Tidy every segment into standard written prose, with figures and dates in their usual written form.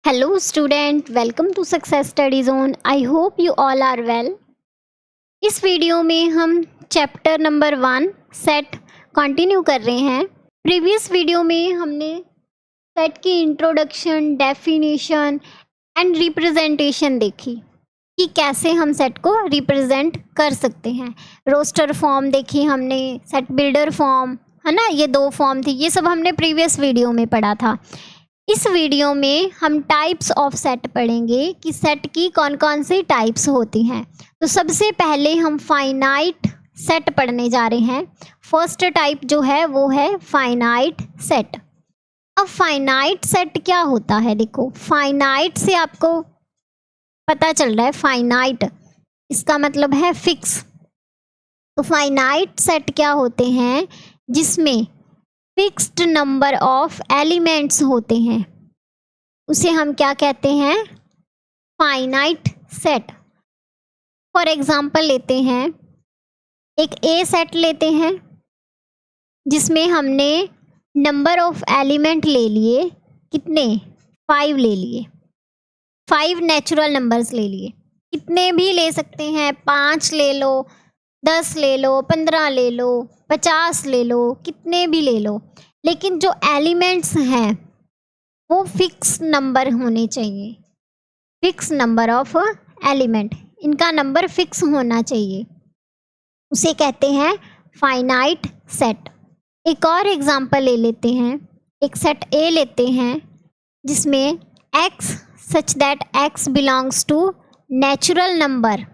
Hello student, welcome to Success Study Zone. I hope you all are well. इस video में हम chapter number 1 set continue कर रहे हैं। प्रीवियस वीडियो में हमने सेट की इंट्रोडक्शन, डेफिनेशन एंड रिप्रेजेंटेशन देखी कि कैसे हम सेट को रिप्रेजेंट कर सकते हैं। रोस्टर फॉर्म देखी हमने, सेट बिल्डर फॉर्म, है ना, ये 2 फॉर्म थी। ये सब हमने प्रीवियस वीडियो में पढ़ा था। इस वीडियो में हम टाइप्स ऑफ सेट पढ़ेंगे कि सेट की कौन कौन सी टाइप्स होती हैं। तो सबसे पहले हम फाइनाइट सेट पढ़ने जा रहे हैं। फर्स्ट टाइप जो है वो है फाइनाइट सेट। अब फाइनाइट सेट क्या होता है, देखो फाइनाइट से आपको पता चल रहा है, फाइनाइट इसका मतलब है फिक्स। तो फाइनाइट सेट क्या होते हैं, जिसमें फिक्स्ड नंबर ऑफ एलिमेंट्स होते हैं, उसे हम क्या कहते हैं, फाइनाइट सेट। फॉर एग्जांपल लेते हैं, एक ए सेट लेते हैं जिसमें हमने नंबर ऑफ एलिमेंट ले लिए, कितने, 5 ले लिए, 5 नेचुरल नंबर्स ले लिए। कितने भी ले सकते हैं, 5 ले लो, 10 ले लो, 15 ले लो, 50 ले लो, कितने भी ले लो, लेकिन जो एलिमेंट्स हैं वो फिक्स नंबर होने चाहिए। फिक्स नंबर ऑफ एलिमेंट, इनका नंबर फिक्स होना चाहिए, उसे कहते हैं फाइनाइट सेट। एक और एग्जांपल ले लेते हैं, एक सेट ए लेते हैं जिसमें x such that x belongs to natural number.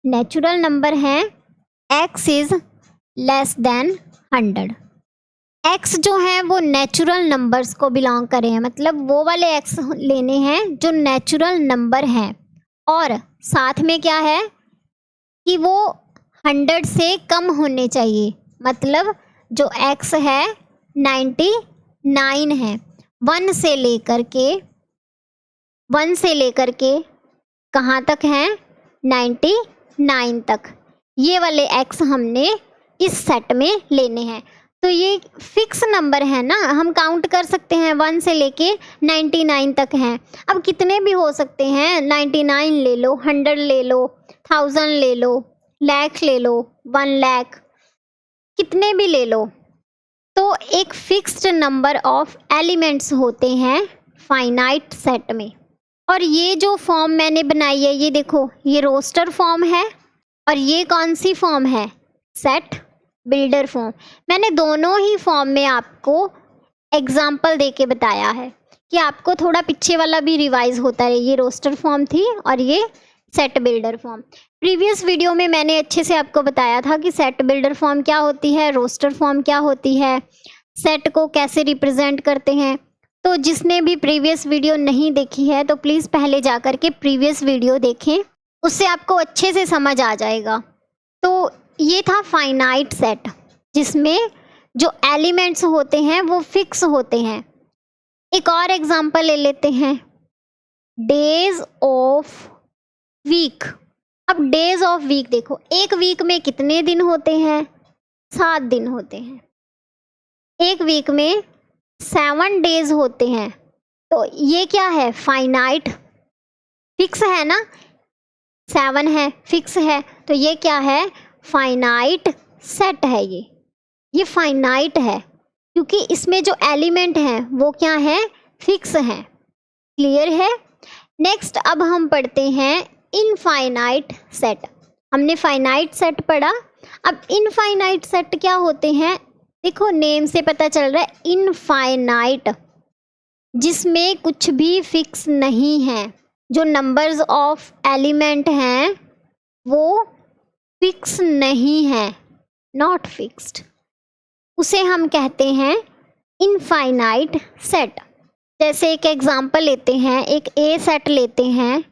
Natural number है x is less than 100। x जो है वो नेचुरल नंबर्स को बिलोंग करे हैं, मतलब वो वाले x लेने हैं जो नेचुरल नंबर हैं, और साथ में क्या है कि वो 100 से कम होने चाहिए, मतलब जो x है 99 है। 1 से लेकर के कहाँ तक है, 99 तक। ये वाले x हमने इस सेट में लेने हैं। तो ये फिक्स नंबर है ना, हम काउंट कर सकते हैं 1 से लेके 99 तक हैं। अब कितने भी हो सकते हैं, 99 ले लो, 100 ले लो, 1000 ले लो, लाख ले लो, 1 लाख, कितने भी ले लो। तो एक फिक्स्ड नंबर ऑफ एलिमेंट्स होते हैं फाइनाइट सेट में। और ये जो फॉर्म मैंने बनाई है, ये देखो, ये रोस्टर फॉर्म है और ये कौन सी फॉर्म है, सेट बिल्डर फॉर्म। मैंने दोनों ही फॉर्म में आपको एग्जाम्पल दे के बताया है कि आपको थोड़ा पीछे वाला भी रिवाइज होता है। ये रोस्टर फॉर्म थी और ये set builder form. Previous video में मैंने अच्छे से आपको बताया था कि सेट बिल्डर फॉर्म क्या होती है, रोस्टर फॉर्म क्या होती है, सेट को कैसे रिप्रेजेंट करते हैं। तो जिसने भी प्रीवियस वीडियो नहीं देखी है तो प्लीज़ पहले जा कर के प्रीवियस वीडियो देखें, उससे आपको अच्छे से समझ आ जाएगा। तो ये था फाइनाइट सेट, जिसमें जो एलिमेंट्स होते हैं वो फिक्स होते हैं। एक और एग्जांपल ले लेते हैं, डेज ऑफ वीक। अब डेज ऑफ वीक देखो, एक वीक में कितने दिन होते हैं, 7 दिन होते हैं। एक वीक में 7 डेज होते हैं। तो ये क्या है, फाइनाइट, फिक्स है ना, 7 है, फिक्स है, तो ये क्या है, फाइनाइट सेट है। ये फाइनाइट है क्योंकि इसमें जो एलिमेंट हैं वो क्या है, फिक्स हैं। क्लियर है। नेक्स्ट अब हम पढ़ते हैं इनफाइनाइट सेट। हमने फाइनाइट सेट पढ़ा, अब इनफाइनाइट सेट क्या होते हैं, देखो नेम से पता चल रहा है, इनफाइनाइट, जिसमें कुछ भी फिक्स नहीं है। जो नंबर्स ऑफ एलिमेंट हैं वो फिक्स नहीं है, नॉट फिक्स्ड, उसे हम कहते हैं इनफाइनाइट सेट। जैसे एक एग्जांपल लेते हैं, एक ए सेट लेते हैं,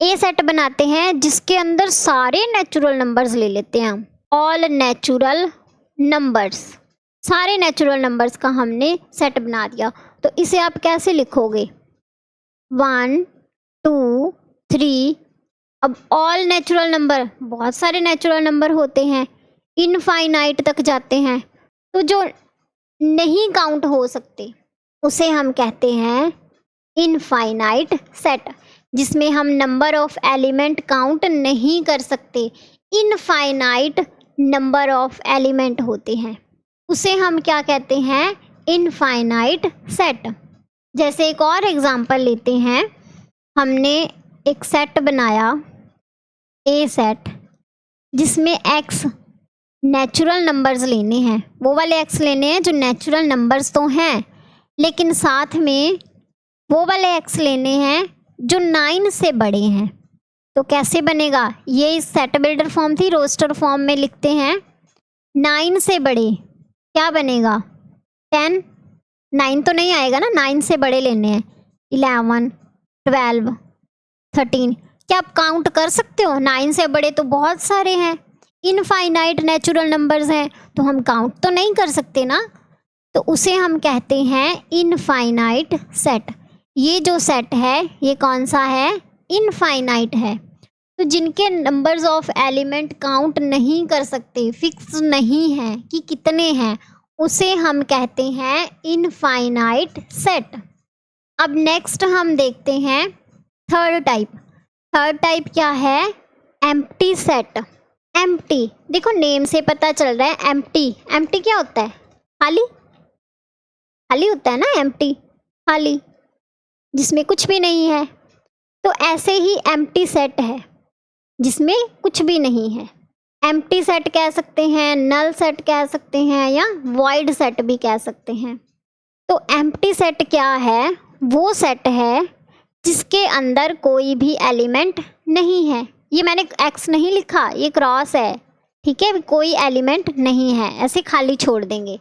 ए सेट बनाते हैं जिसके अंदर सारे नेचुरल नंबर्स ले लेते हैं हम, ऑल नेचुरल नंबर्स, सारे नेचुरल नंबर्स का हमने सेट बना दिया। तो इसे आप कैसे लिखोगे, 1 2 3। अब ऑल नेचुरल नंबर, बहुत सारे नेचुरल नंबर होते हैं, इनफाइनाइट तक जाते हैं, तो जो नहीं काउंट हो सकते उसे हम कहते हैं इनफाइनाइट सेट, जिसमें हम नंबर ऑफ एलिमेंट काउंट नहीं कर सकते, इनफाइनाइट नंबर ऑफ एलिमेंट होते हैं, उसे हम क्या कहते हैं, इनफाइनाइट सेट। जैसे एक और एग्जांपल लेते हैं, हमने एक सेट बनाया ए सेट, जिसमें एक्स नेचुरल नंबर्स लेने हैं, वो वाले एक्स लेने हैं जो नेचुरल नंबर्स तो हैं, लेकिन साथ में वो वाले एक्स लेने हैं जो 9 से बड़े हैं। तो कैसे बनेगा, ये सेट बिल्डर फॉर्म थी, रोस्टर फॉर्म में लिखते हैं 9 से बड़े, क्या बनेगा 10, 9 तो नहीं आएगा ना, 9 से बड़े लेने हैं, 11, 12, 13। क्या आप काउंट कर सकते हो, 9 से बड़े तो बहुत सारे हैं, इनफाइनाइट नेचुरल नंबर्स हैं, तो हम काउंट तो नहीं कर सकते ना, तो उसे हम कहते हैं इनफाइनाइट सेट। ये जो सेट है ये कौन सा है, इनफाइनाइट है। तो जिनके नंबर्स ऑफ एलिमेंट काउंट नहीं कर सकते, फिक्स नहीं है कि कितने हैं, उसे हम कहते हैं इनफाइनाइट सेट। अब नेक्स्ट हम देखते हैं थर्ड टाइप। थर्ड टाइप क्या है, एम्प्टी सेट। एम्प्टी, देखो नेम से पता चल रहा है एम्प्टी। एम्प्टी क्या होता है, खाली, खाली होता है ना एम्प्टी, खाली, जिसमें कुछ भी नहीं है। तो ऐसे ही एम्प्टी सेट है जिसमें कुछ भी नहीं है। एम्प्टी सेट कह सकते हैं, नल सेट कह सकते हैं, या वॉइड सेट भी कह सकते हैं। तो एम्प्टी सेट क्या है, वो सेट है जिसके अंदर कोई भी एलिमेंट नहीं है। ये मैंने एक्स नहीं लिखा, ये क्रॉस है, ठीक है, कोई एलिमेंट नहीं है, ऐसे खाली छोड़ देंगे,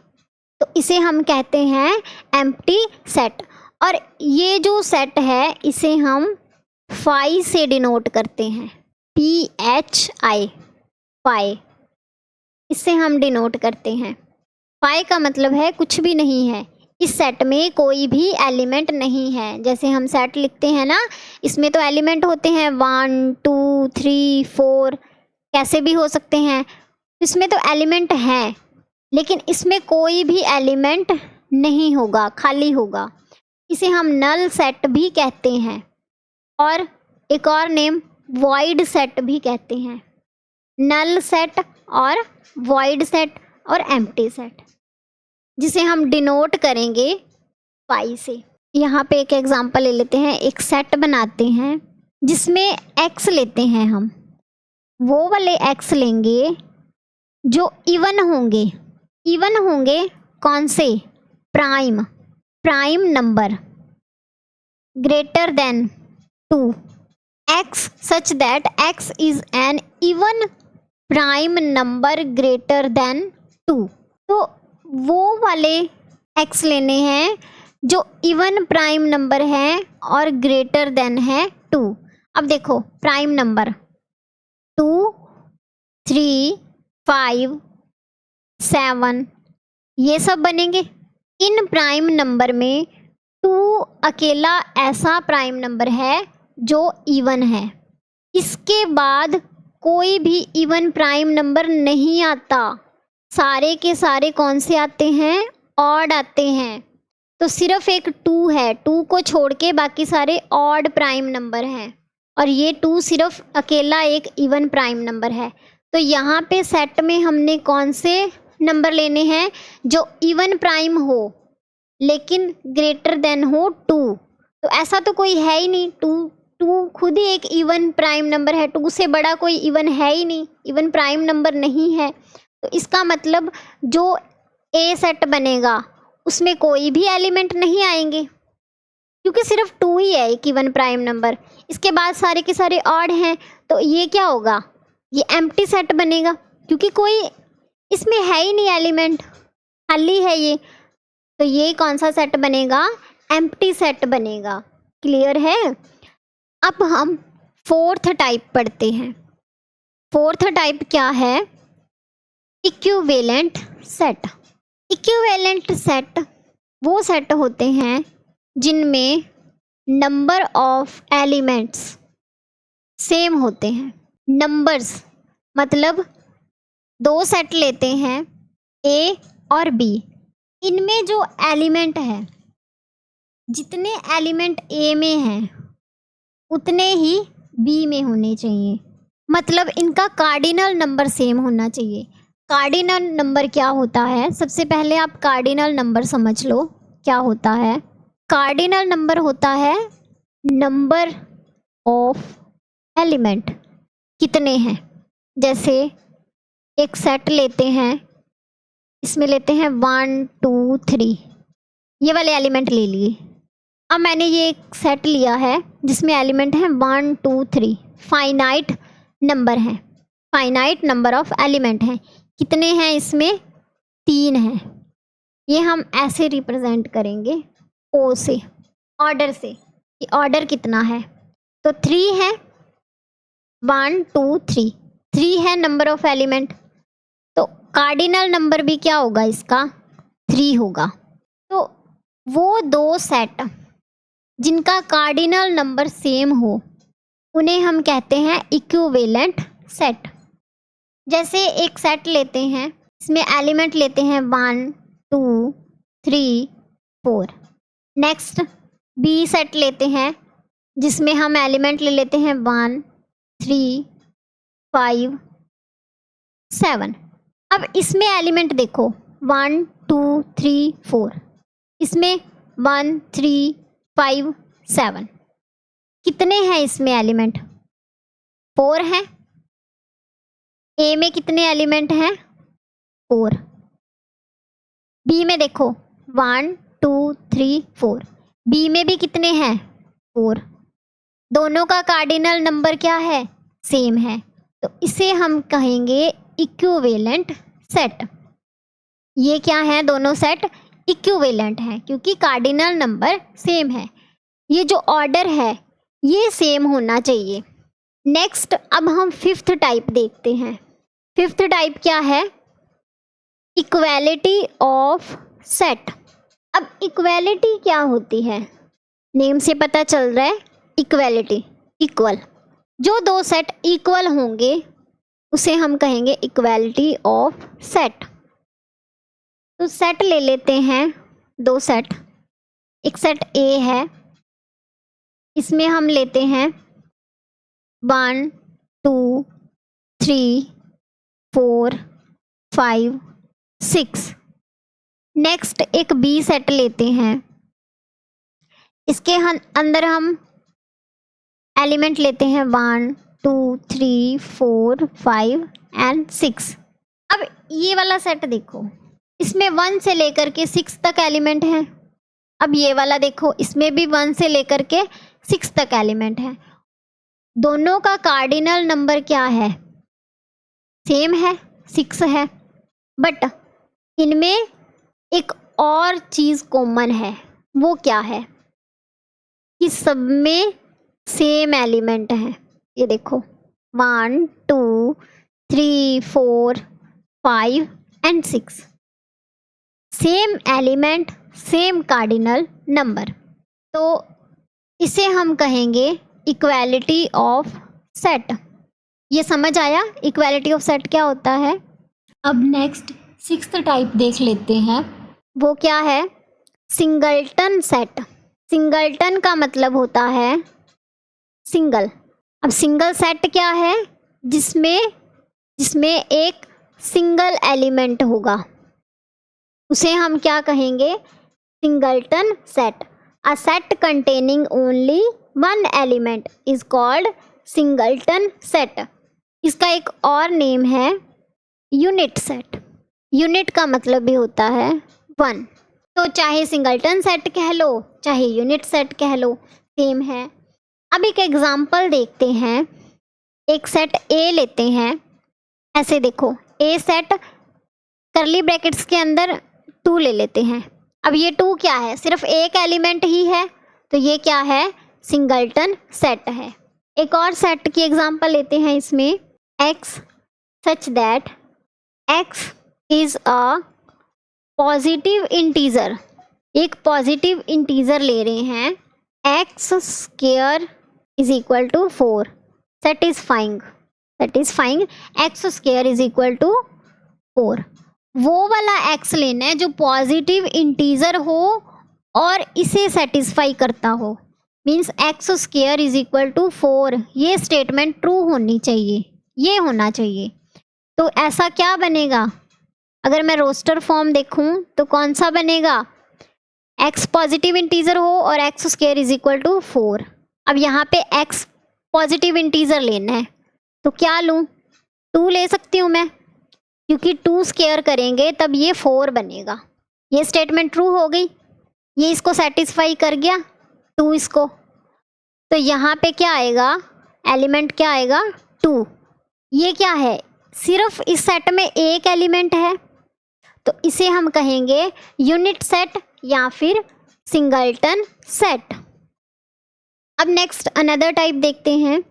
तो इसे हम कहते हैं एम्प्टी सेट। और ये जो सेट है इसे हम फाई से डिनोट करते हैं, PHI, फाई, इससे हम डिनोट करते हैं। फाई का मतलब है कुछ भी नहीं है, इस सेट में कोई भी एलिमेंट नहीं है। जैसे हम सेट लिखते हैं ना, इसमें तो एलिमेंट होते हैं 1 2 3 4, कैसे भी हो सकते हैं, इसमें तो एलिमेंट हैं, लेकिन इसमें कोई भी एलिमेंट नहीं होगा, खाली होगा, इसे हम नल सेट भी कहते हैं। और एक और नेम वॉइड सेट भी कहते हैं, नल सेट और वॉइड सेट और एम्प्टी सेट, जिसे हम डिनोट करेंगे फाई से। यहाँ पे एक एग्जांपल ले लेते हैं, एक सेट बनाते हैं जिसमें एक्स लेते हैं हम, वो वाले एक्स लेंगे जो इवन होंगे। इवन होंगे कौन से, prime, prime number greater than 2, x such that x is an even prime number greater than 2। तो वो वाले x लेने हैं जो इवन प्राइम नंबर है और ग्रेटर देन है 2। अब देखो प्राइम नंबर 2, 3, 5, 7 ये सब बनेंगे। इन प्राइम नंबर में 2 अकेला ऐसा प्राइम नंबर है जो इवन है, इसके बाद कोई भी इवन प्राइम नंबर नहीं आता, सारे के सारे कौन से आते हैं, ऑड आते हैं। तो सिर्फ एक 2 है, 2 को छोड़ के बाकी सारे ऑड प्राइम नंबर हैं, और ये 2 सिर्फ अकेला एक इवन प्राइम नंबर है। तो यहाँ पे सेट में हमने कौन से नंबर लेने हैं, जो इवन प्राइम हो लेकिन ग्रेटर देन हो 2। तो ऐसा तो कोई है ही नहीं, 2 खुद ही एक इवन प्राइम नंबर है, 2 से बड़ा कोई इवन है ही नहीं, इवन प्राइम नंबर नहीं है। तो इसका मतलब जो ए सेट बनेगा उसमें कोई भी एलिमेंट नहीं आएंगे, क्योंकि सिर्फ 2 ही है एक इवन प्राइम नंबर, इसके बाद सारे के सारे ऑड हैं। तो ये क्या होगा, ये एम्प्टी सेट बनेगा, क्योंकि कोई इसमें है ही नहीं एलिमेंट, खाली है ये। तो ये कौन सा सेट बनेगा, एम्प्टी सेट बनेगा। क्लियर है। अब हम फोर्थ टाइप पढ़ते हैं। फोर्थ टाइप क्या है, इक्विवेलेंट सेट। इक्विवेलेंट सेट वो सेट होते हैं जिनमें नंबर ऑफ एलिमेंट्स सेम होते हैं। नंबर्स मतलब 2 सेट लेते हैं, ए और बी, इनमें जो एलिमेंट है, जितने एलिमेंट ए में हैं उतने ही बी में होने चाहिए। मतलब इनका कार्डिनल नंबर सेम होना चाहिए। कार्डिनल नंबर क्या होता है? सबसे पहले आप कार्डिनल नंबर समझ लो क्या होता है। कार्डिनल नंबर होता है नंबर ऑफ एलिमेंट, कितने हैं। जैसे एक सेट लेते हैं, इसमें लेते हैं 1 2 3, ये वाले एलिमेंट ले लिए। अब मैंने ये एक सेट लिया है जिसमें एलिमेंट है 1 2 3, फाइनाइट नंबर है, फाइनाइट नंबर ऑफ एलिमेंट हैं। कितने हैं इसमें? 3 हैं। ये हम ऐसे रिप्रेजेंट करेंगे ओ से, ऑर्डर से, कि ऑर्डर कितना है। तो 3 है, 1 2 3, 3 है नंबर ऑफ एलिमेंट। तो कार्डिनल नंबर भी क्या होगा इसका? 3 होगा। तो वो दो सेट जिनका कार्डिनल नंबर सेम हो उन्हें हम कहते हैं इक्विवेलेंट सेट। जैसे एक सेट लेते हैं, इसमें एलिमेंट लेते हैं 1 2 3 4। नेक्स्ट बी सेट लेते हैं जिसमें हम एलिमेंट ले लेते हैं 1 3 5 7। अब इसमें एलिमेंट देखो 1 2 3 4, इसमें 1 3 5 7, कितने हैं इसमें एलिमेंट? 4 हैं। ए में कितने एलिमेंट हैं? 4। बी में देखो 1 2 3 4, बी में भी कितने हैं? 4। दोनों का कार्डिनल नंबर क्या है? सेम है। तो इसे हम कहेंगे इक्विवेलेंट सेट। ये क्या है? दोनों सेट इक्विवेलेंट हैं क्योंकि कार्डिनल नंबर सेम है। ये जो ऑर्डर है ये सेम होना चाहिए। नेक्स्ट अब हम फिफ्थ टाइप देखते हैं। फिफ्थ टाइप क्या है? Equality of set. अब इक्वालिटी क्या होती है? नेम से पता चल रहा है, इक्वालिटी, इक्वल। जो दो सेट इक्वल होंगे उसे हम कहेंगे इक्वालिटी ऑफ सेट। तो सेट ले लेते हैं, दो सेट। एक सेट ए है, इसमें हम लेते हैं 1 2 3 4 5 6। नेक्स्ट एक बी सेट लेते हैं, इसके अंदर हम एलिमेंट लेते हैं 1 2 3 4 5 एंड 6। अब ये वाला सेट देखो, इसमें 1 से लेकर के 6 तक एलिमेंट हैं। अब ये वाला देखो, इसमें भी 1 से लेकर के 6 तक एलिमेंट है। दोनों का कार्डिनल नंबर क्या है? सेम है, 6 है। बट इनमें एक और चीज़ कॉमन है। वो क्या है? कि सब में सेम एलिमेंट है। ये देखो 1 2 3 4 5 and 6, same element, same cardinal number. तो इसे हम कहेंगे इक्वालिटी ऑफ सेट। ये समझ आया इक्वालिटी ऑफ सेट क्या होता है? अब नेक्स्ट सिक्स्थ टाइप देख लेते हैं। वो क्या है? Singleton set. सिंगलटन का मतलब होता है सिंगल। अब सिंगल सेट क्या है? जिसमें एक सिंगल एलिमेंट होगा, उसे हम क्या कहेंगे? Singleton set. A set containing only one element is called singleton set. इसका एक और नेम है यूनिट सेट। यूनिट का मतलब भी होता है 1। तो चाहे सिंगलटन सेट कह लो चाहे यूनिट सेट कह लो, सेम है। अब एक एग्जांपल देखते हैं। एक सेट ए लेते हैं, ऐसे देखो ए सेट, करली ब्रैकेट्स के अंदर 2 ले लेते हैं। अब ये 2 क्या है? सिर्फ एक एलिमेंट ही है, तो ये क्या है? सिंगलटन सेट है। एक और सेट की एग्जांपल लेते हैं इसमें, x such that x is a positive integer. एक पॉजिटिव इंटीजर ले रहे हैं, x square is equal to 4, satisfying x square is equal to 4। वो वाला x लेना है जो पॉजिटिव इंटीजर हो और इसे सेटिस्फाई करता हो। Means x square is equal to 4, ये स्टेटमेंट ट्रू होनी चाहिए, ये होना चाहिए। तो ऐसा क्या बनेगा, अगर मैं रोस्टर फॉर्म देखूं तो कौन सा बनेगा, x पॉजिटिव इंटीजर हो और x square is equal to 4। अब यहाँ पे x पॉजिटिव इंटीजर लेना है तो क्या लूँ, 2 ले सकती हूँ मैं, क्योंकि 2 स्क्वायर करेंगे तब ये 4 बनेगा। ये स्टेटमेंट ट्रू हो गई, ये इसको सेटिस्फाई कर गया 2 इसको। तो यहाँ पे क्या आएगा, एलिमेंट क्या आएगा 2। ये क्या है, सिर्फ इस सेट में एक एलिमेंट है तो इसे हम कहेंगे यूनिट सेट या फिर सिंगलटन सेट। अब नेक्स्ट अनदर टाइप देखते हैं,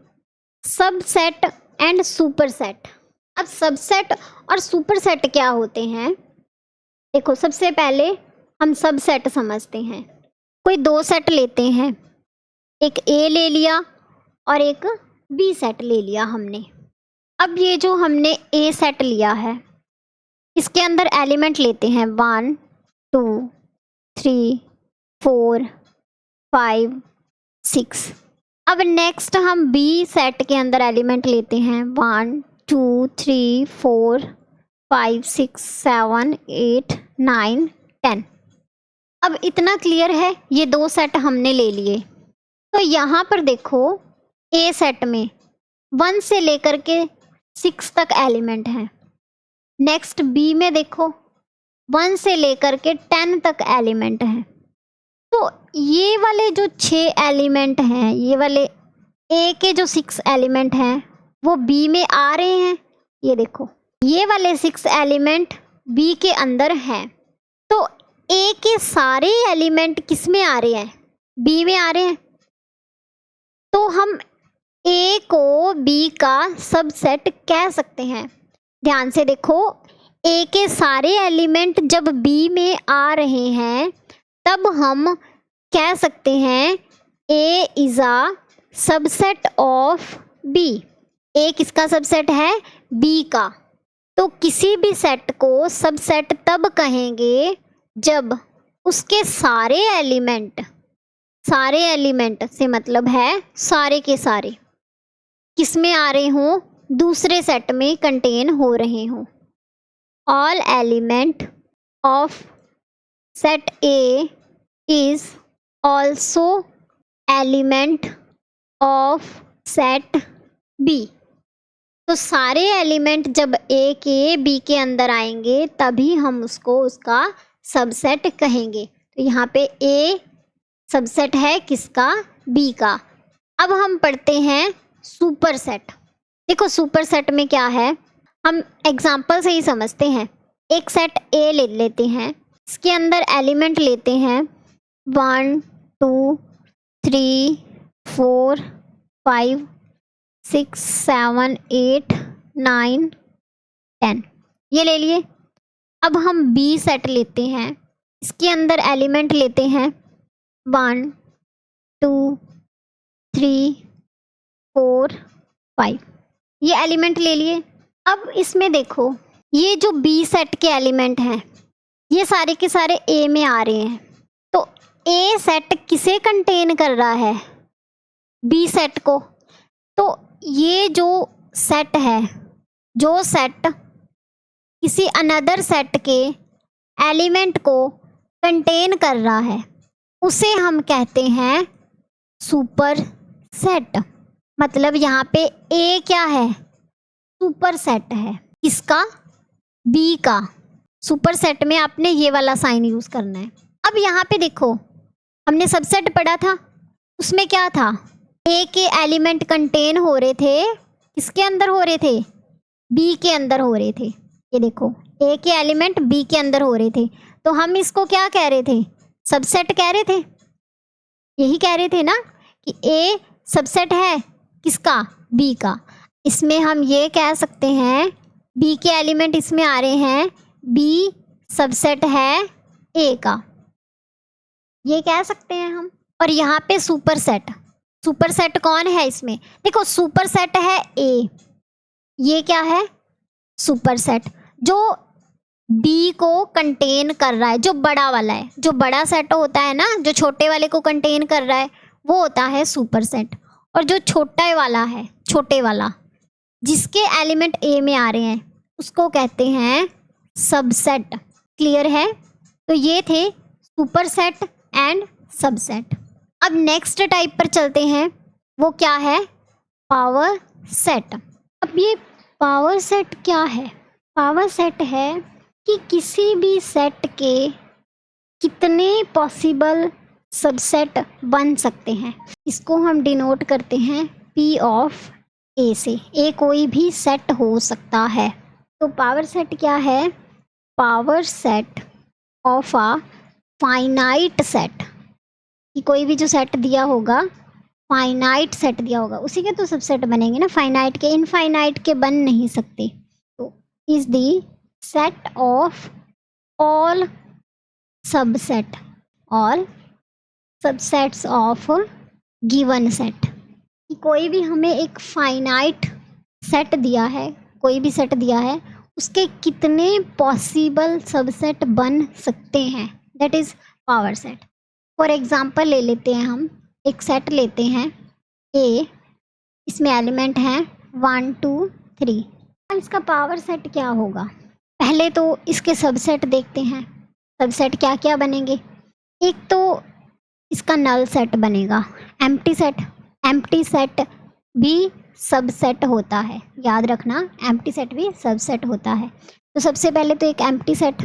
सबसेट एंड सुपरसेट। अब सबसेट और सुपरसेट क्या होते हैं, देखो सबसे पहले हम सबसेट समझते हैं। कोई 2 सेट लेते हैं, एक ए ले लिया और एक बी सेट ले लिया हमने। अब ये जो हमने ए सेट लिया है इसके अंदर एलिमेंट लेते हैं 1 2 3 4 5 6। अब नेक्स्ट हम बी सेट के अंदर एलिमेंट लेते हैं 1 2 3 4 5 6 7 8 9 10। अब इतना क्लियर है, ये 2 सेट हमने ले लिए। तो यहाँ पर देखो ए सेट में 1 से लेकर के 6 तक एलिमेंट हैं। नेक्स्ट बी में देखो 1 से लेकर के 10 तक एलिमेंट हैं। तो ये वाले जो 6 एलिमेंट हैं, ये वाले ए के जो 6 एलिमेंट हैं वो बी में आ रहे हैं। ये देखो ये वाले 6 एलिमेंट बी के अंदर हैं। तो ए के सारे एलिमेंट किस में आ रहे हैं, बी में आ रहे हैं। तो हम ए को बी का सबसेट कह सकते हैं। ध्यान से देखो, ए के सारे एलिमेंट जब बी में आ रहे हैं तब हम कह सकते हैं A is a subset of B. A किसका सबसेट है, बी का। तो किसी भी सेट को सबसेट तब कहेंगे जब उसके सारे एलिमेंट से मतलब है सारे के सारे किस में आ रहे हों, दूसरे सेट में कंटेन हो रहे हों। All element of set a is also element of set b. तो सारे एलिमेंट जब ए के बी के अंदर आएंगे तभी हम उसको उसका सबसेट कहेंगे। तो यहाँ पे ए सबसेट है किसका, बी का। अब हम पढ़ते हैं सुपरसेट। देखो सुपरसेट में क्या है, हम एग्जाम्पल से ही समझते हैं। एक सेट ए ले लेते हैं, इसके अंदर एलिमेंट लेते हैं 1 2 3 4 5 6 7 8 9 10, ये ले लिए। अब हम बी सेट लेते हैं, इसके अंदर एलिमेंट लेते हैं 1 2 3 4 5, ये एलिमेंट ले लिए। अब इसमें देखो ये जो बी सेट के एलिमेंट हैं ये सारे के सारे ए में आ रहे हैं। तो ए सेट किसे कंटेन कर रहा है, बी सेट को। तो ये जो सेट है, जो सेट किसी अनदर सेट के एलिमेंट को कंटेन कर रहा है उसे हम कहते हैं सुपर सेट। मतलब यहाँ पे ए क्या है, सुपर सेट है किसका, बी का। सुपर सेट में आपने ये वाला साइन यूज करना है। अब यहाँ पे देखो हमने सबसेट पढ़ा था, उसमें क्या था, ए के एलिमेंट कंटेन हो रहे थे, किसके अंदर हो रहे थे, बी के अंदर हो रहे थे। ये देखो ए के एलिमेंट बी के अंदर हो रहे थे, तो हम इसको क्या कह रहे थे, सबसेट कह रहे थे। यही कह रहे थे ना कि ए सबसेट है किसका, बी का। इसमें हम ये कह सकते हैं बी के एलिमेंट इसमें आ रहे हैं, बी सबसेट है ए का, ये कह सकते हैं हम। और यहाँ पे सुपर सेट कौन है इसमें, देखो सुपर सेट है ए, ये क्या है, सुपर सेट। जो बी को कंटेन कर रहा है, जो बड़ा वाला है, जो बड़ा सेट होता है ना, जो छोटे वाले को कंटेन कर रहा है वो होता है सुपर सेट। और जो छोटा वाला है, छोटे वाला जिसके एलिमेंट ए में आ रहे हैं उसको कहते हैं सबसेट। क्लियर है? तो ये थे सुपर सेट एंड सबसेट। अब नेक्स्ट टाइप पर चलते हैं, वो क्या है? Power set. अब ये पावर सेट क्या है? पावर सेट है कि किसी भी सेट के कितने पॉसिबल सबसेट बन सकते हैं। इसको हम डिनोट करते हैं P ऑफ ए से। ए कोई भी सेट हो सकता है। तो पावर सेट क्या है? Power set of a finite set, कि कोई भी जो सेट दिया होगा, फाइनाइट सेट दिया होगा, उसी के तो सबसेट बनेंगे ना। फाइनाइट के, इनफाइनाइट के बन नहीं सकते। तो is the set of all subset, all subsets of given set. कि कोई भी हमें एक फाइनाइट सेट दिया है, कोई भी सेट दिया है, उसके कितने पॉसिबल सबसेट बन सकते हैं, that is power set. For example ले लेते हैं, हम एक सेट लेते हैं ए, इसमें एलिमेंट हैं 1 2 3। अब इसका पावर सेट क्या होगा? पहले तो इसके सबसेट देखते हैं। सबसेट क्या क्या बनेंगे? एक तो इसका नल सेट बनेगा, एम्प्टी सेट। एम्प्टी सेट भी सबसेट होता है, याद रखना, एम्प्टी सेट भी सबसेट होता है। तो सबसे पहले तो एक एम्प्टी सेट,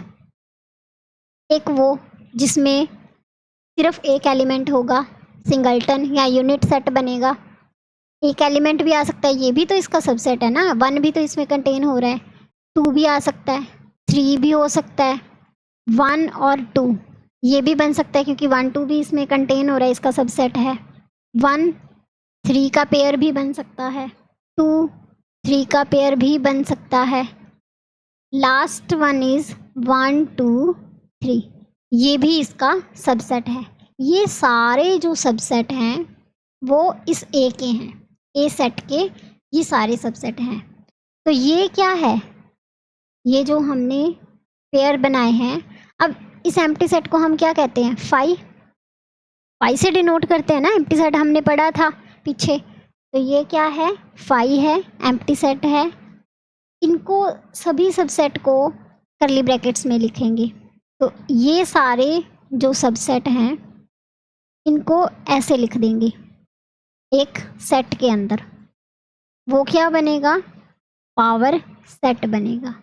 एक वो जिसमें सिर्फ एक एलिमेंट होगा, सिंगलटन या यूनिट सेट बनेगा। एक एलिमेंट भी आ सकता है, ये भी तो इसका सबसेट है ना। 1 भी तो इसमें कंटेन हो रहा है, 2 भी आ सकता है, 3 भी हो सकता है, 1 और 2 ये भी बन सकता है, क्योंकि 1 2 भी इसमें कंटेन हो रहा है, इसका सबसेट है। 1 3 का पेयर भी बन सकता है, 2 3 का पेयर भी बन सकता है। लास्ट वन इज 1 2 3, ये भी इसका सबसेट है। ये सारे जो सबसेट हैं वो इस ए के हैं, ए सेट के ये सारे सबसेट हैं। तो ये क्या है? ये जो हमने पेयर बनाए हैं, अब इस एम्प्टी सेट को हम क्या कहते हैं? फाई से डिनोट करते हैं ना, एम्प्टी सेट हमने पढ़ा था पीछे। तो ये क्या है? फाई है, एम्प्टी सेट है। इनको सभी सबसेट को करली ब्रैकेट्स में लिखेंगे। तो ये सारे जो सबसेट हैं इनको ऐसे लिख देंगे एक सेट के अंदर। वो क्या बनेगा? पावर सेट बनेगा।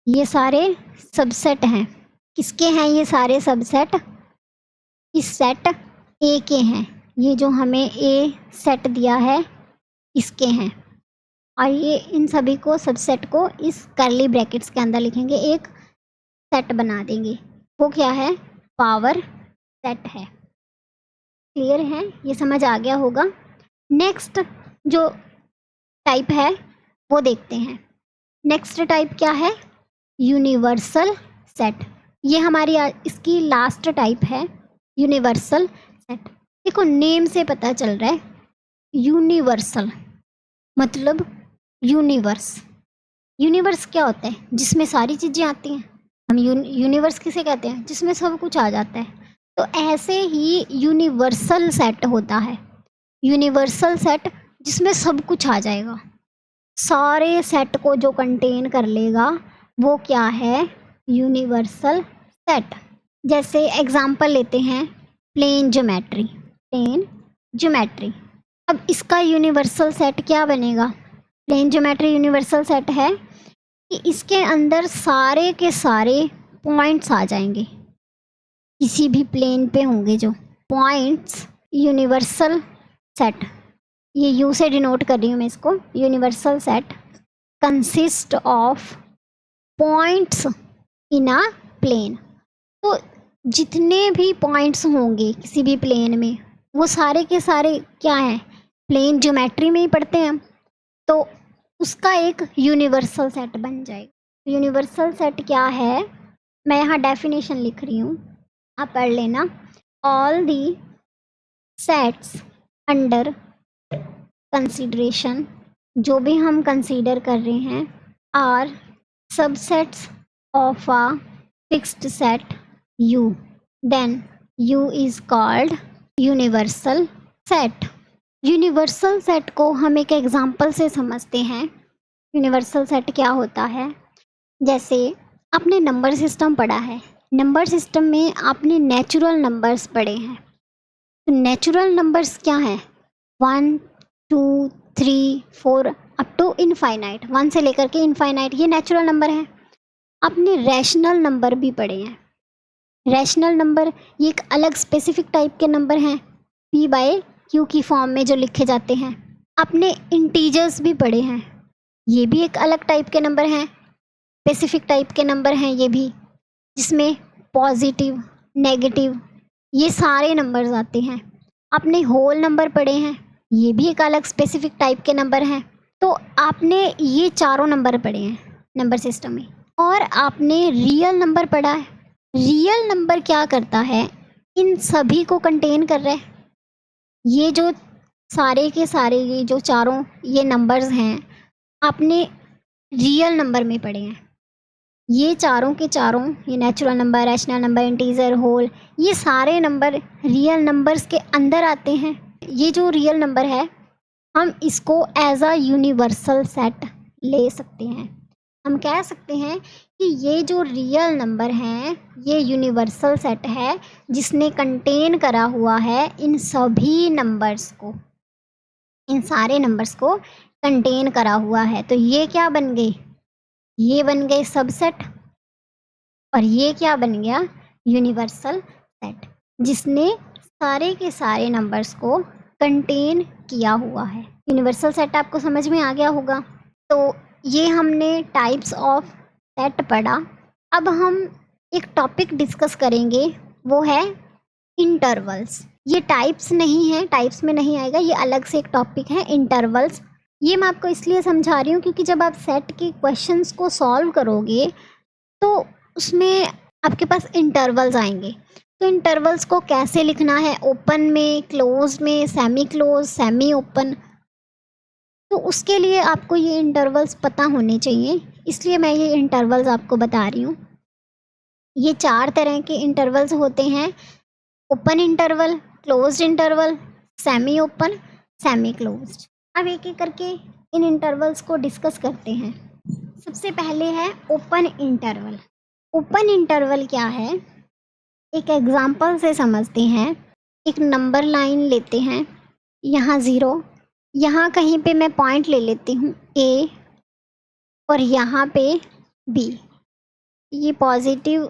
ये सारे सबसेट हैं, किसके हैं ये सारे सबसेट? इस सेट ए के हैं। ये जो हमें ए सेट दिया है इसके हैं। और ये इन सभी को, सबसेट को, इस करली ब्रैकेट्स के अंदर लिखेंगे, एक सेट बना देंगे। वो क्या है? पावर सेट है। क्लियर है? ये समझ आ गया होगा। नेक्स्ट जो टाइप है वो देखते हैं। नेक्स्ट टाइप क्या है? Universal set. ये हमारी इसकी लास्ट टाइप है, यूनिवर्सल सेट। देखो नेम से पता चल रहा है, यूनिवर्सल मतलब यूनिवर्स। यूनिवर्स क्या होता है? जिसमें सारी चीज़ें आती हैं। हम यूनिवर्स किसे कहते हैं? जिसमें सब कुछ आ जाता है। तो ऐसे ही यूनिवर्सल सेट होता है, यूनिवर्सल सेट जिसमें सब कुछ आ जाएगा, सारे सेट को जो कंटेन कर लेगा, वो क्या है? Universal set. जैसे एग्जांपल लेते हैं, प्लेन ज्योमेट्री। प्लेन ज्योमेट्री, अब इसका यूनिवर्सल सेट क्या बनेगा? प्लेन ज्योमेट्री यूनिवर्सल सेट है कि इसके अंदर सारे के सारे पॉइंट्स आ जाएंगे, किसी भी प्लेन पे होंगे जो पॉइंट्स। यूनिवर्सल सेट, ये यू से डिनोट कर रही हूँ मैं इसको। Universal set consist of points in a plane. तो जितने भी पॉइंट्स होंगे किसी भी प्लेन में, वो सारे के सारे क्या हैं? प्लेन ज्योमेट्री में ही पढ़ते हैं हम, तो उसका एक यूनिवर्सल सेट बन जाएगा। यूनिवर्सल सेट क्या है? मैं यहाँ डेफिनेशन लिख रही हूँ, आप पढ़ लेना। All the sets under consideration, जो भी हम कंसीडर कर रहे हैं, are subsets of a fixed set U, then U is called universal set. Universal set को हम एक एग्जांपल से समझते हैं। यूनिवर्सल सेट क्या होता है? जैसे आपने नंबर सिस्टम पढ़ा है, नंबर सिस्टम में आपने नेचुरल नंबर्स पढ़े हैं। तो नेचुरल नंबर्स क्या हैं? 1 2 3 4 अप टू इनफाइनाइट, 1 से लेकर के इनफाइनाइट, ये नेचुरल नंबर है। आपने रैशनल नंबर भी पढ़े हैं। रैशनल नंबर ये एक अलग स्पेसिफिक टाइप के नंबर हैं, p बाय q की फॉर्म में जो लिखे जाते हैं। आपने इंटीजर्स भी पढ़े हैं, ये भी एक अलग टाइप के नंबर हैं, स्पेसिफिक टाइप के नंबर हैं ये भी, जिसमें पॉजिटिव नेगेटिव ये सारे नंबर्स आते हैं। आपने होल नंबर पढ़े हैं, ये भी एक अलग स्पेसिफिक टाइप के नंबर हैं। तो आपने ये चारों नंबर पढ़े हैं नंबर सिस्टम में। और आपने रियल नंबर पढ़ा है। रियल नंबर क्या करता है? इन सभी को कंटेन कर रहा है। ये जो सारे के सारे ये जो चारों ये नंबर्स हैं, आपने रियल नंबर में पढ़े हैं। ये चारों के चारों, ये natural number, rational number, integer, whole, ये सारे नंबर रियल नंबर्स के अंदर आते हैं। ये जो रियल नंबर है, हम इसको एज अ यूनिवर्सल सेट ले सकते हैं। हम कह सकते हैं कि ये जो रियल नंबर हैं, ये यूनिवर्सल सेट है जिसने कंटेन करा हुआ है इन सभी नंबर्स को, इन सारे नंबर्स को कंटेन करा हुआ है। तो ये क्या बन गए? ये बन गए सबसेट, और ये क्या बन गया? यूनिवर्सल सेट, जिसने सारे के सारे नंबर्स को कंटेन किया हुआ है। यूनिवर्सल सेट आपको समझ में आ गया होगा। तो ये हमने टाइप्स ऑफ सेट पढ़ा। अब हम एक टॉपिक डिस्कस करेंगे, वो है इंटरवल्स। ये टाइप्स नहीं है, टाइप्स में नहीं आएगा, ये अलग से एक टॉपिक है इंटरवल्स। ये मैं आपको इसलिए समझा रही हूँ क्योंकि जब आप सेट के क्वेश्चंस को सॉल्व करोगे तो उसमें आपके पास इंटरवल्स आएंगे। तो इंटरवल्स को कैसे लिखना है, ओपन में, क्लोज में, सेमी क्लोज, सेमी ओपन, तो उसके लिए आपको ये इंटरवल्स पता होने चाहिए, इसलिए मैं ये इंटरवल्स आपको बता रही हूँ। ये 4 तरह के इंटरवल्स होते हैं: open interval, closed interval, semi open, semi closed. अब एक एक करके इन इंटरवल्स को डिस्कस करते हैं। सबसे पहले है ओपन इंटरवल। ओपन इंटरवल क्या है? एक एग्जांपल से समझते हैं। एक नंबर लाइन लेते हैं, यहाँ 0, यहाँ कहीं पे मैं पॉइंट ले लेती हूँ A, और यहाँ पे B। ये पॉजिटिव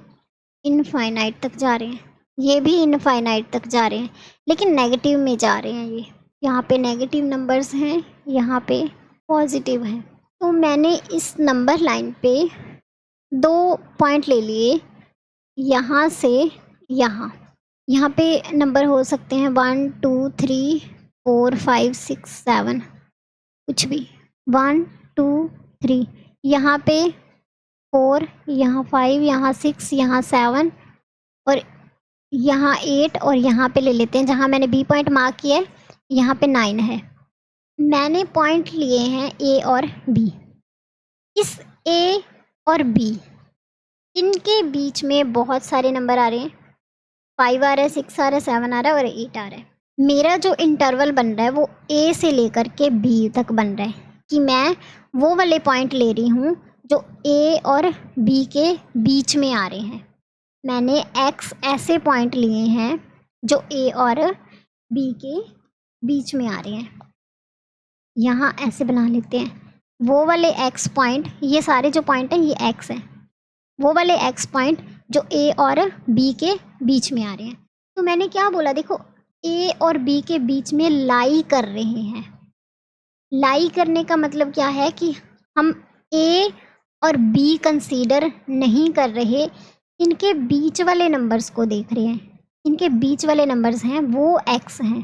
इनफाइनाइट तक जा रहे हैं, ये भी इनफाइनाइट तक जा रहे हैं, लेकिन नेगेटिव में जा रहे हैं। ये यहाँ पे नेगेटिव नंबर्स हैं, यहाँ पे पॉजिटिव हैं। तो मैंने इस नंबर लाइन पे 2 पॉइंट ले लिए, यहाँ से यहाँ। यहाँ पे नंबर हो सकते हैं 1 2 3 4 5 6 7, कुछ भी, 1 2 3, यहाँ पे 4, यहाँ 5, यहाँ 6, यहाँ 7, और यहाँ 8, और यहाँ पे ले लेते हैं जहाँ मैंने B पॉइंट मार्क किया है, यहाँ पे 9 है। मैंने पॉइंट लिए हैं A और B। इस A और B, इनके बीच में बहुत सारे नंबर आ रहे हैं, 5 आ रहा है, 6 आ रहा है, 7 आ रहा है और 8 आ रहा है। मेरा जो इंटरवल बन रहा है वो A से लेकर के B तक बन रहा है, कि मैं वो वाले पॉइंट ले रही हूँ जो A और B के बीच में आ रहे हैं। मैंने X ऐसे पॉइंट लिए हैं जो A और B के बीच में आ रहे हैं। यहाँ ऐसे बना लेते हैं, वो वाले X पॉइंट, ये सारे जो पॉइंट हैं ये X हैं, वो वाले X पॉइंट जो A और B के बीच में आ रहे हैं। तो मैंने क्या बोला, देखो A और B के बीच में लाई कर रहे हैं। लाई करने का मतलब क्या है कि हम A और B कंसीडर नहीं कर रहे, इनके बीच वाले नंबर्स को देख रहे हैं। इनके बीच वाले नंबर्स हैं वो X हैं।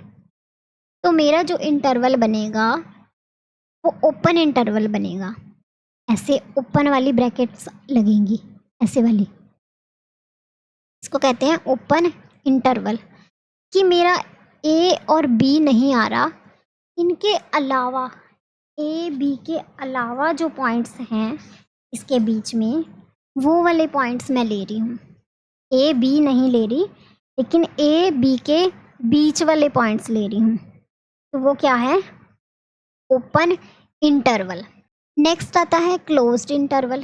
तो मेरा जो इंटरवल बनेगा वो ओपन इंटरवल बनेगा। ऐसे ओपन वाली ब्रैकेट्स लगेंगी, ऐसे वाली, इसको कहते हैं ओपन इंटरवल। कि मेरा A और B नहीं आ रहा, इनके अलावा A B के अलावा जो पॉइंट्स हैं इसके बीच में, वो वाले पॉइंट्स मैं ले रही हूँ, ए बी नहीं ले रही, लेकिन ए बी के बीच वाले पॉइंट्स ले रही हूँ, तो वो क्या है, ओपन इंटरवल। नेक्स्ट आता है क्लोज्ड इंटरवल।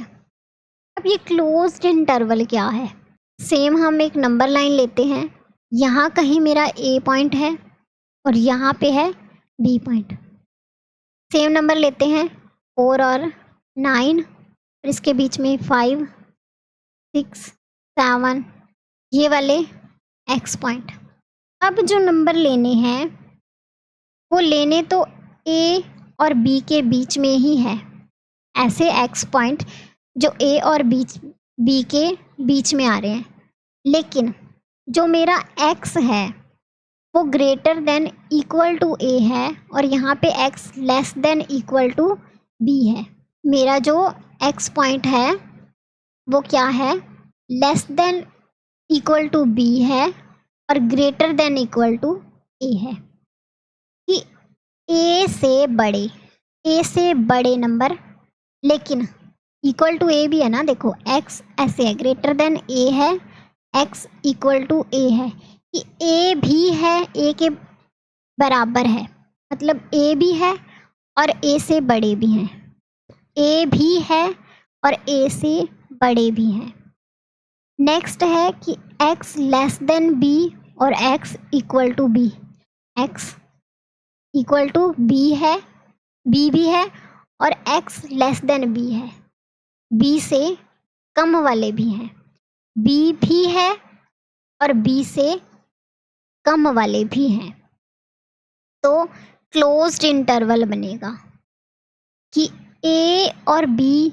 अब ये क्लोज्ड इंटरवल क्या है, सेम हम एक नंबर लाइन लेते हैं, यहाँ कहीं मेरा ए पॉइंट है और यहाँ पे है बी पॉइंट। सेम नंबर लेते हैं 4 और 9, और इसके बीच में 5 6 7 ये वाले एक्स पॉइंट। अब जो नंबर लेने हैं वो लेने तो ए और बी के बीच में ही है, ऐसे एक्स पॉइंट जो ए और बी के बीच में आ रहे हैं, लेकिन जो मेरा एक्स है वो greater than equal to a है और यहाँ पे x less than equal to b है। मेरा जो एक्स पॉइंट है वो क्या है, less than equal to b है और greater than equal to a है, कि ए से बड़े नंबर, लेकिन इक्वल टू ए भी है ना, देखो एक्स ऐसे है, ग्रेटर देन ए है, एक्स इक्वल टू ए है, कि ए भी है ए के बराबर है, मतलब ए भी है और ए से बड़े भी हैं, ए भी है और ए से बड़े भी हैं। नेक्स्ट है कि x लेस देन b और x equal to b, x equal to b है, b भी है और x लेस देन b है, b से कम वाले भी हैं, b भी है और b से कम वाले भी हैं। तो क्लोज्ड इंटरवल बनेगा कि a और b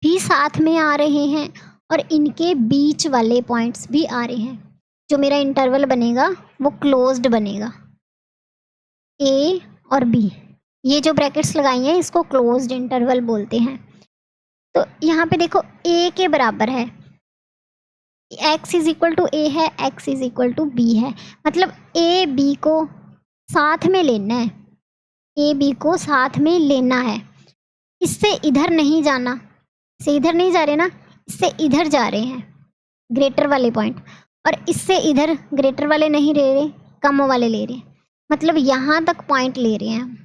भी साथ में आ रहे हैं और इनके बीच वाले पॉइंट्स भी आ रहे हैं, जो मेरा इंटरवल बनेगा वो क्लोज्ड बनेगा। ए और बी, ये जो ब्रैकेट्स लगाई हैं इसको क्लोज्ड इंटरवल बोलते हैं। तो यहाँ पे देखो ए के बराबर है, x is equal to a है, x is equal to b है, मतलब ए बी को साथ में लेना है, ए बी को साथ में लेना है, इससे इधर नहीं जाना, इससे इधर नहीं जा रहे ना, इससे इधर जा रहे हैं ग्रेटर वाले पॉइंट, और इससे इधर ग्रेटर वाले नहीं ले रहे, कम वाले ले रहे हैं, मतलब यहाँ तक पॉइंट ले रहे हैं हम।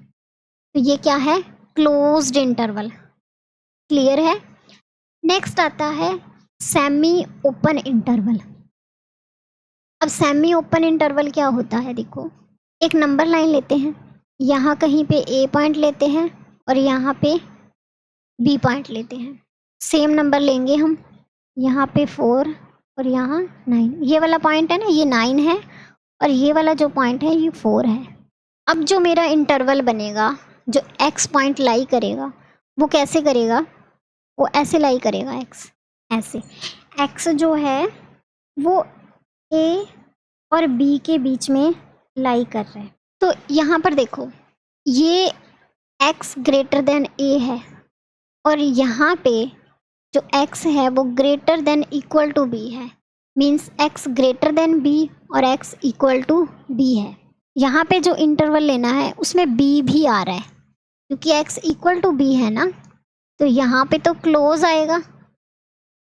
तो ये क्या है, क्लोज्ड इंटरवल। क्लियर है। नेक्स्ट आता है सेमी ओपन इंटरवल। अब सेमी ओपन इंटरवल क्या होता है, देखो एक नंबर लाइन लेते हैं, यहाँ कहीं पे ए पॉइंट लेते हैं और यहाँ पे बी पॉइंट लेते हैं, सेम नंबर लेंगे हम, यहाँ पे 4 और यहाँ 9, ये वाला पॉइंट है ना ये 9 है और ये वाला जो पॉइंट है ये 4 है। अब जो मेरा इंटरवल बनेगा, जो एक्स पॉइंट लाई करेगा वो कैसे करेगा, वो ऐसे लाई करेगा, एक्स ऐसे, एक्स जो है वो ए और बी के बीच में लाई कर रहा है। तो यहाँ पर देखो ये एक्स ग्रेटर देन ए है और यहाँ पे जो x है वो greater than equal to b है, means x greater than b और x इक्वल टू b है। यहाँ पे जो इंटरवल लेना है उसमें b भी आ रहा है, क्योंकि x इक्वल टू b है ना, तो यहाँ पे तो क्लोज आएगा,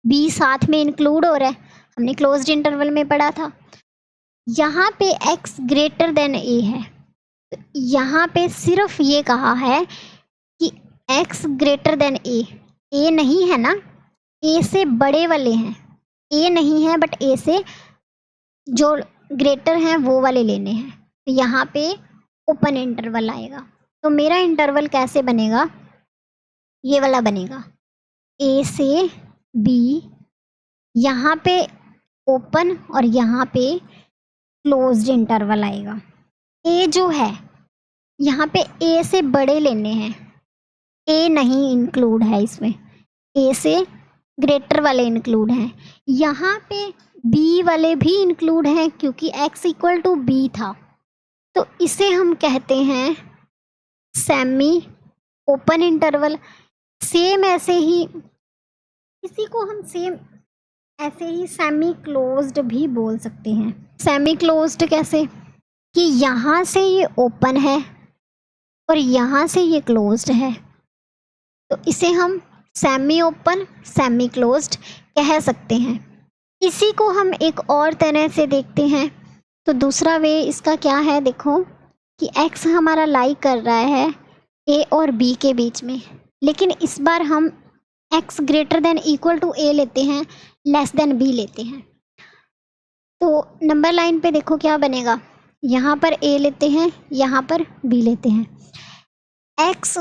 b साथ में इंक्लूड हो रहा है, हमने क्लोज्ड इंटरवल में पढ़ा था। यहाँ पे x ग्रेटर देन a है, तो यहाँ पे सिर्फ ये कहा है कि x ग्रेटर देन a नहीं है ना, ए से बड़े वाले हैं, ए नहीं है बट ए से जो ग्रेटर हैं वो वाले लेने हैं, तो यहाँ पे ओपन इंटरवल आएगा। तो मेरा इंटरवल कैसे बनेगा, ये वाला बनेगा, ए से बी, यहाँ पे ओपन और यहाँ पे क्लोज्ड इंटरवल आएगा। ए जो है यहाँ पे ए से बड़े लेने हैं, ए नहीं इंक्लूड है इसमें, ए से ग्रेटर वाले इंक्लूड हैं, यहाँ पे बी वाले भी इंक्लूड हैं क्योंकि x इक्वल टू बी था, तो इसे हम कहते हैं सेमी ओपन इंटरवल। सेम ऐसे ही इसी को हम सेम ऐसे ही सेमी क्लोज्ड भी बोल सकते हैं। सेमी क्लोज्ड कैसे, कि यहाँ से ये ओपन है और यहाँ से ये क्लोज्ड है, तो इसे हम सेमी ओपन सेमी क्लोज्ड कह सकते हैं। इसी को हम एक और तरह से देखते हैं। तो दूसरा वे इसका क्या है, देखो कि x हमारा लाई कर रहा है a और b के बीच में, लेकिन इस बार हम x greater than equal to a लेते हैं, लेस देन b लेते हैं। तो नंबर लाइन पे देखो क्या बनेगा, यहाँ पर a लेते हैं, यहाँ पर b लेते हैं। x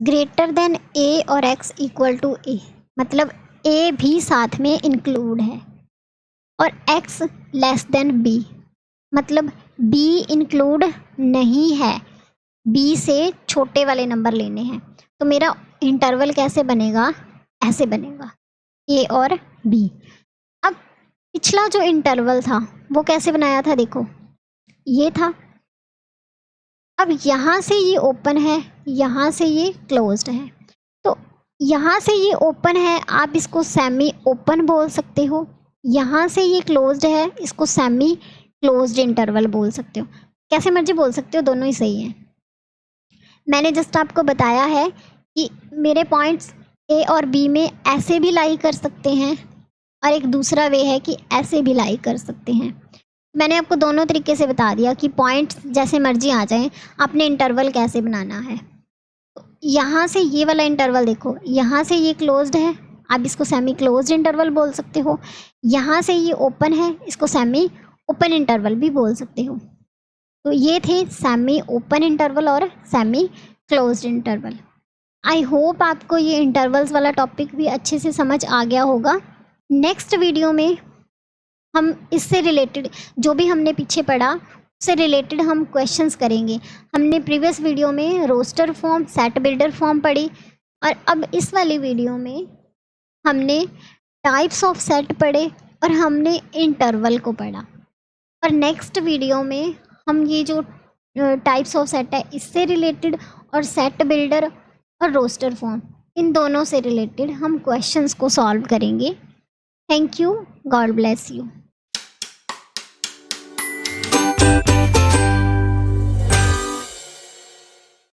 ग्रेटर देन a और x इक्वल टू a, मतलब a भी साथ में इंक्लूड है, और x लेस देन b, मतलब b इंक्लूड नहीं है, b से छोटे वाले नंबर लेने हैं। तो मेरा इंटरवल कैसे बनेगा, ऐसे बनेगा a और b। अब पिछला जो इंटरवल था वो कैसे बनाया था, देखो ये था। अब यहाँ से ये ओपन है, यहाँ से ये क्लोज्ड है। तो यहाँ से ये ओपन है, आप इसको सेमी ओपन बोल सकते हो। यहाँ से ये क्लोज्ड है, इसको सेमी क्लोज्ड इंटरवल बोल सकते हो, कैसे मर्जी बोल सकते हो, दोनों ही सही हैं। मैंने जस्ट आपको बताया है कि मेरे पॉइंट्स ए और बी में ऐसे भी लाई कर सकते हैं, और एक दूसरा वे है कि ऐसे भी लाई कर सकते हैं। मैंने आपको दोनों तरीके से बता दिया कि पॉइंट्स जैसे मर्जी आ जाएं, आपने इंटरवल कैसे बनाना है। तो यहाँ से ये वाला इंटरवल देखो, यहाँ से ये क्लोज्ड है, आप इसको सेमी क्लोज्ड इंटरवल बोल सकते हो। यहाँ से ये ओपन है, इसको सेमी ओपन इंटरवल भी बोल सकते हो। तो ये थे सेमी ओपन इंटरवल और semi closed interval. I hope आपको ये इंटरवल्स वाला टॉपिक भी अच्छे से समझ आ गया होगा। नेक्स्ट वीडियो में हम इससे रिलेटेड जो भी हमने पीछे पढ़ा उससे रिलेटेड हम क्वेश्चंस करेंगे। हमने प्रीवियस वीडियो में roster form, set builder form पढ़ी, और अब इस वाली वीडियो में हमने टाइप्स ऑफ सेट पढ़े और हमने इंटरवल को पढ़ा। और नेक्स्ट वीडियो में हम ये जो टाइप्स ऑफ सेट है इससे रिलेटेड, और सेट बिल्डर और रोस्टर फॉर्म, इन दोनों से रिलेटेड हम क्वेश्चंस को सॉल्व करेंगे। Thank you, God bless you.